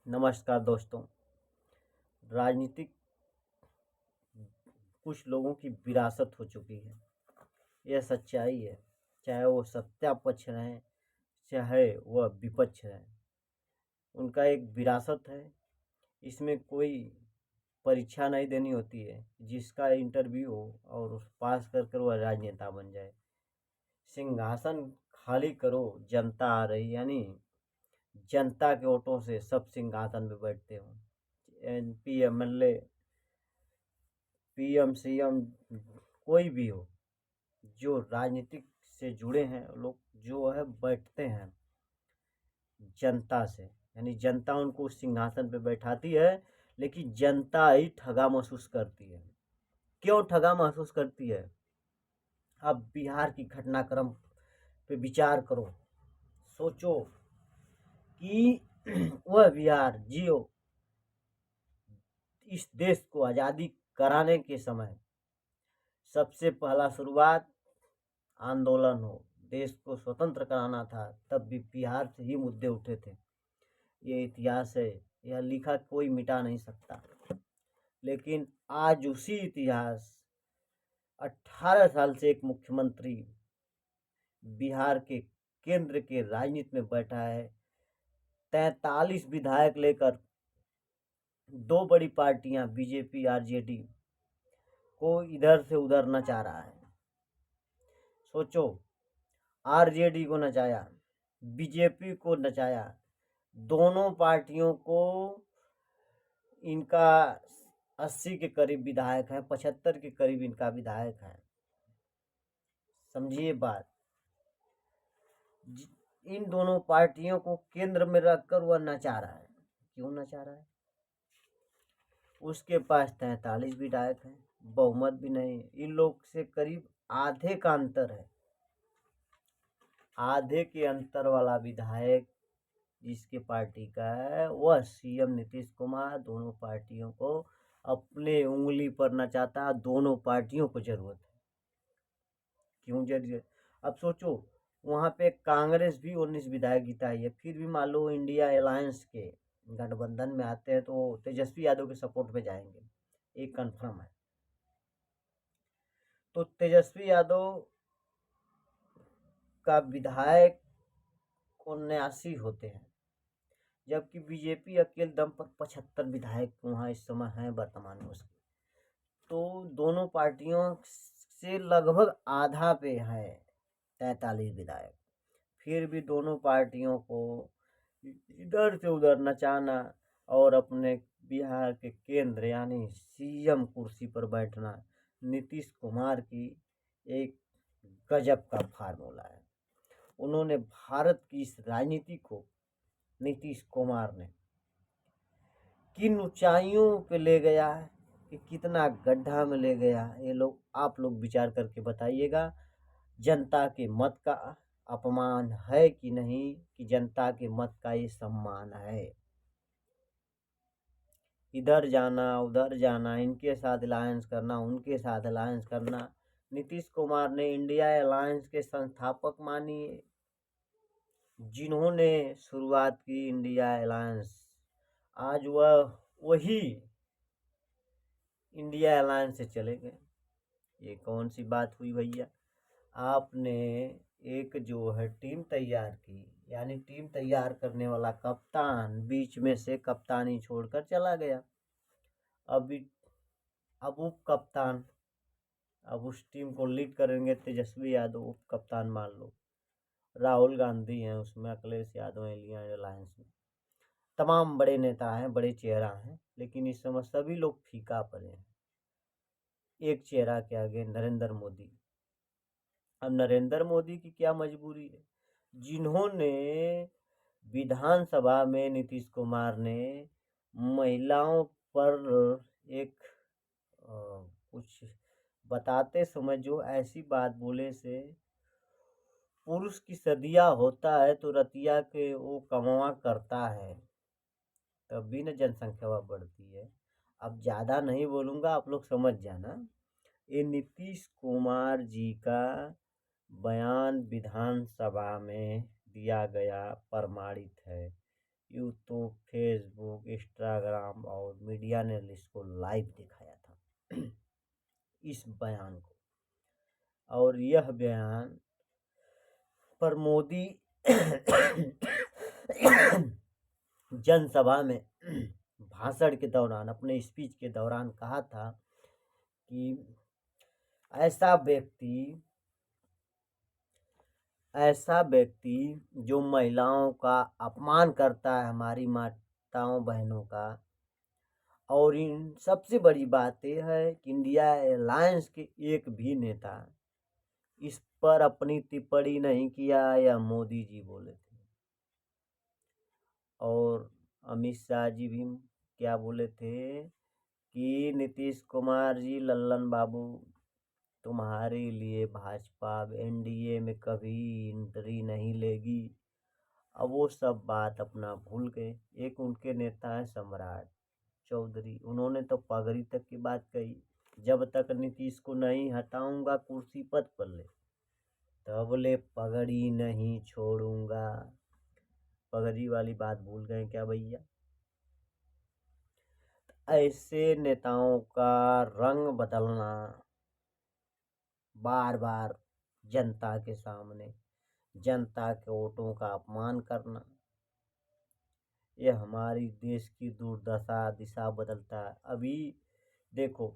नमस्कार दोस्तों। राजनीतिक कुछ लोगों की विरासत हो चुकी है। यह सच्चाई है। चाहे वो सत्ता पक्ष रहें, चाहे वह विपक्ष रहें, उनका एक विरासत है। इसमें कोई परीक्षा नहीं देनी होती है। जिसका इंटरव्यू हो और उस पास कर कर वह राजनेता बन जाए। सिंहासन खाली करो, जनता आ रही, यानी जनता के वोटों से सब सिंहासन पे बैठते हो। एमपी, एमएलए, पीएम, सीएम, कोई भी हो, जो राजनीतिक से जुड़े हैं लोग जो है बैठते हैं जनता से, यानी जनता उनको उस सिंहासन पे बैठाती है। लेकिन जनता ही ठगा महसूस करती है। क्यों ठगा महसूस करती है? अब बिहार की घटनाक्रम पे विचार करो, सोचो कि वह बिहार जियो इस देश को आज़ादी कराने के समय सबसे पहला शुरुआत आंदोलन हो, देश को स्वतंत्र कराना था, तब भी बिहार से ही मुद्दे उठे थे। ये इतिहास है, यह लिखा कोई मिटा नहीं सकता। लेकिन आज उसी इतिहास 18 साल से एक मुख्यमंत्री बिहार के केंद्र के राजनीति में बैठा है। 43 विधायक लेकर दो बड़ी पार्टियां बीजेपी आरजेडी को इधर से उधर नचा रहा है। सोचो, आरजेडी को नचाया, बीजेपी को नचाया, दोनों पार्टियों को इनका 80 के करीब विधायक है, 75 के करीब इनका विधायक है। समझिए बात। इन दोनों पार्टियों को केंद्र में रखकर वह नचा रहा है। क्यों नचा रहा है? उसके पास 43 विधायक हैं, बहुमत भी नहीं। इन लोग से करीब आधे का अंतर है। आधे के अंतर वाला विधायक जिसके पार्टी का है वह सीएम नीतीश कुमार दोनों पार्टियों को अपने उंगली पर नचाता। दोनों पार्टियों को जरूरत है। क्यों जरूरत? अब सोचो, वहाँ पे कांग्रेस भी 19 विधायक जीताई है, फिर भी मान लो इंडिया अलायंस के गठबंधन में आते हैं तो तेजस्वी यादव के सपोर्ट पे जाएंगे, एक कंफर्म है। तो तेजस्वी यादव का विधायक 79 होते हैं, जबकि बीजेपी अकेले दम पर 75 विधायक वहाँ इस समय हैं वर्तमान में उसके। तो दोनों पार्टियों से लगभग आधा पे है 43 विधायक। फिर भी दोनों पार्टियों को इधर से उधर नचाना और अपने बिहार के केंद्र यानी सीएम कुर्सी पर बैठना नीतीश कुमार की एक गजब का फार्मूला है। उन्होंने भारत की इस राजनीति को, नीतीश कुमार ने किन ऊंचाइयों पे ले गया है, कि कितना गड्ढा में ले गया है, ये आप लोग विचार करके बताइएगा। जनता के मत का अपमान है कि नहीं, कि जनता के मत का ये सम्मान है? इधर जाना उधर जाना, इनके साथ अलायंस करना, उनके साथ अलायंस करना। नीतीश कुमार ने इंडिया अलायंस के संस्थापक मानिए, जिन्होंने शुरुआत की इंडिया अलायंस, आज वह वही इंडिया अलायंस से चले गए। ये कौन सी बात हुई भैया? आपने एक जो है टीम तैयार की, यानी टीम तैयार करने वाला कप्तान बीच में से कप्तानी छोड़कर चला गया। अब उप कप्तान, अब उस टीम को लीड करेंगे तेजस्वी यादव, उप कप्तान मान लो। राहुल गांधी हैं उसमें, अखिलेश यादव हैं इंडिया अलायंस में। तमाम बड़े नेता हैं, बड़े चेहरा हैं, लेकिन इस समय सभी लोग फीका पड़े हैं एक चेहरा के आगे, नरेंद्र मोदी। अब नरेंद्र मोदी की क्या मजबूरी है, जिन्होंने विधानसभा में नीतीश कुमार ने महिलाओं पर एक कुछ बताते समय जो ऐसी बात बोले से पुरुष की सदिया होता है तो रतिया के वो कमवा करता है, तब भी न जनसंख्या बढ़ती है। अब ज़्यादा नहीं बोलूँगा, आप लोग समझ जाना। ये नीतीश कुमार जी का बयान विधानसभा में दिया गया प्रमाणित है। यूट्यूब, फेसबुक, मीडिया ने इसको लाइव दिखाया था इस बयान को। और यह बयान पर मोदी जनसभा में भाषण के दौरान, अपने स्पीच के दौरान कहा था कि ऐसा व्यक्ति जो महिलाओं का अपमान करता है, हमारी माताओं बहनों का, और इन सबसे बड़ी बात यह है कि इंडिया अलायंस के एक भी नेता इस पर अपनी टिप्पणी नहीं किया, यह मोदी जी बोले थे। और अमित शाह जी भी क्या बोले थे कि नीतीश कुमार जी, लल्लन बाबू, तुम्हारे लिए भाजपा एनडीए में कभी एंट्री नहीं लेगी। अब वो सब बात अपना भूल गए। एक उनके नेता है सम्राट चौधरी, उन्होंने तो पगड़ी तक की बात कही, जब तक नीतीश को नहीं हटाऊंगा कुर्सी पद पर ले तब ले पगड़ी नहीं छोड़ूंगा। पगड़ी वाली बात भूल गए क्या भैया? ऐसे नेताओं का रंग बदलना, बार बार जनता के सामने जनता के वोटों का अपमान करना, यह हमारी देश की दुर्दशा दिशा बदलता है। अभी देखो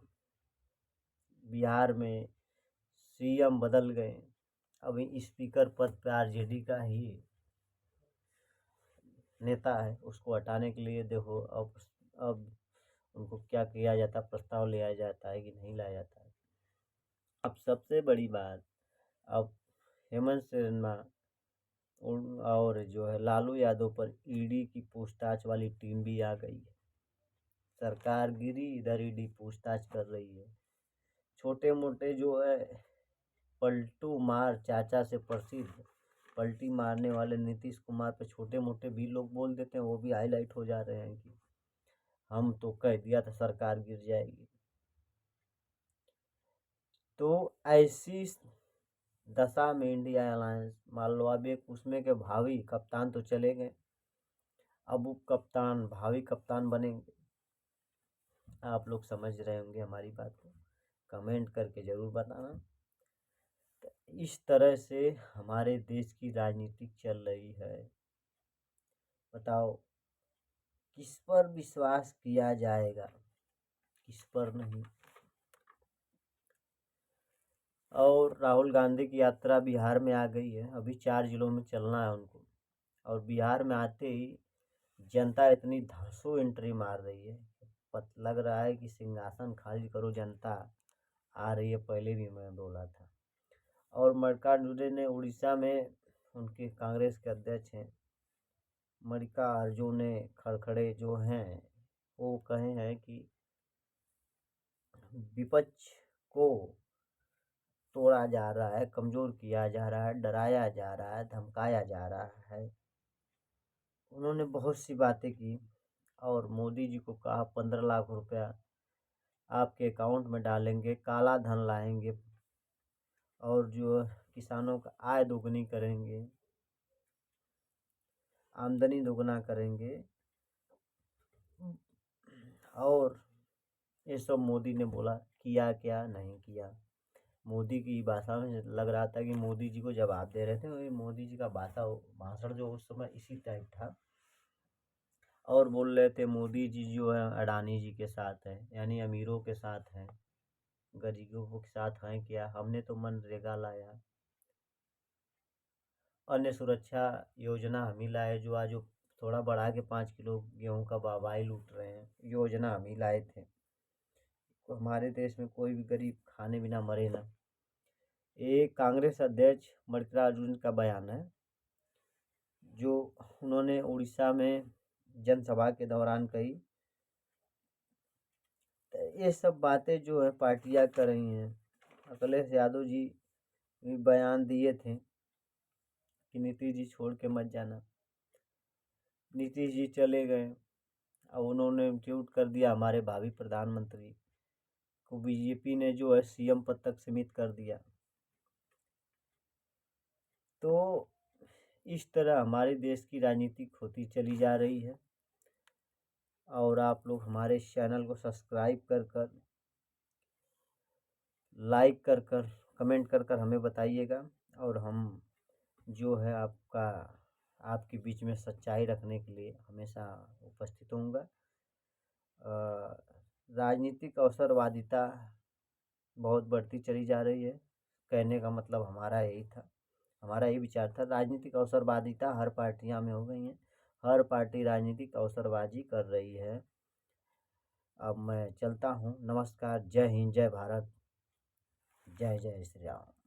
बिहार में सीएम बदल गए, अभी स्पीकर पद पे आरजेडी का ही नेता है, उसको हटाने के लिए देखो अब उनको क्या किया जाता, प्रस्ताव लिया जाता है कि नहीं लाया जाता है। अब सबसे बड़ी बात, अब हेमंत सोरेन और जो है लालू यादव पर ईडी की पूछताछ वाली टीम भी आ गई है। सरकार गिरी, इधर ईडी पूछताछ कर रही है। छोटे मोटे जो है पलटू मार चाचा से प्रसिद्ध पलटी मारने वाले नीतीश कुमार पे छोटे मोटे भी लोग बोल देते हैं, वो भी हाईलाइट हो जा रहे हैं कि हम तो कह दिया था सरकार गिर जाएगी। तो ऐसी दशा में इंडिया अलायंस, मान लो अब एक उसमें के भावी कप्तान तो चले गए, अब वो कप्तान भावी कप्तान बनेंगे। आप लोग समझ रहे होंगे हमारी बात को, कमेंट करके ज़रूर बताना। तो इस तरह से हमारे देश की राजनीति चल रही है। बताओ किस पर विश्वास किया जाएगा, किस पर नहीं। और राहुल गांधी की यात्रा बिहार में आ गई है, अभी 4 जिलों में चलना है उनको। और बिहार में आते ही जनता इतनी धांसू एंट्री मार रही है, लग रहा है कि सिंहासन खाली करो, जनता आ रही है। पहले भी मैं बोला था। और मल्लिकार्जुन ने उड़ीसा में, उनके कांग्रेस के अध्यक्ष हैं मल्लिकार्जुन खड़गे जो हैं, वो कहे हैं कि विपक्ष को तोड़ा जा रहा है, कमज़ोर किया जा रहा है, डराया जा रहा है, धमकाया जा रहा है। उन्होंने बहुत सी बातें की और मोदी जी को कहा 15 लाख रुपया आपके अकाउंट में डालेंगे, काला धन लाएंगे और जो किसानों का आय दोगुनी करेंगे, आमदनी दोगुना करेंगे। और ये सब मोदी ने बोला, किया क्या नहीं किया। मोदी की भाषा में लग रहा था कि मोदी जी को जवाब दे रहे थे, और मोदी जी का भाषण जो उस समय इसी टाइप था। और बोल रहे थे मोदी जी जो है अडानी जी के साथ हैं, यानी अमीरों के साथ हैं, गरीबों के साथ हैं क्या? हमने तो मनरेगा लाया, अन्य सुरक्षा योजना हम ही लाए, जो आज थोड़ा बढ़ा के 5 किलो गेहूं का वाई लूट रहे हैं, योजना हम ही लाए थे। तो हमारे देश में कोई भी गरीब खाने बिना मरे ना। ये कांग्रेस अध्यक्ष मल्लिकार्जुन का बयान है, जो उन्होंने उड़ीसा में जनसभा के दौरान कही। तो ये सब बातें जो है पार्टियां कर रही हैं। अखिलेश यादव जी भी बयान दिए थे कि नीतीश जी छोड़ के मत जाना। नीतीश जी चले गए, अब उन्होंने ट्वीट कर दिया हमारे भावी प्रधानमंत्री को बीजेपी ने जो है सीएम पद तक सीमित कर दिया। तो इस तरह हमारे देश की राजनीति होती चली जा रही है। और आप लोग हमारे इस चैनल को सब्सक्राइब कर लाइक कर कमेंट कर हमें बताइएगा, और हम जो है आपके बीच में सच्चाई रखने के लिए हमेशा उपस्थित होऊंगा। राजनीतिक अवसरवादिता बहुत बढ़ती चली जा रही है। कहने का मतलब हमारा यही था, हमारा यही विचार था। राजनीतिक अवसरवादिता हर पार्टियां में हो गई हैं, हर पार्टी राजनीतिक अवसरबाजी कर रही है। अब मैं चलता हूँ। नमस्कार, जय हिंद, जय भारत, जय जय श्री राम।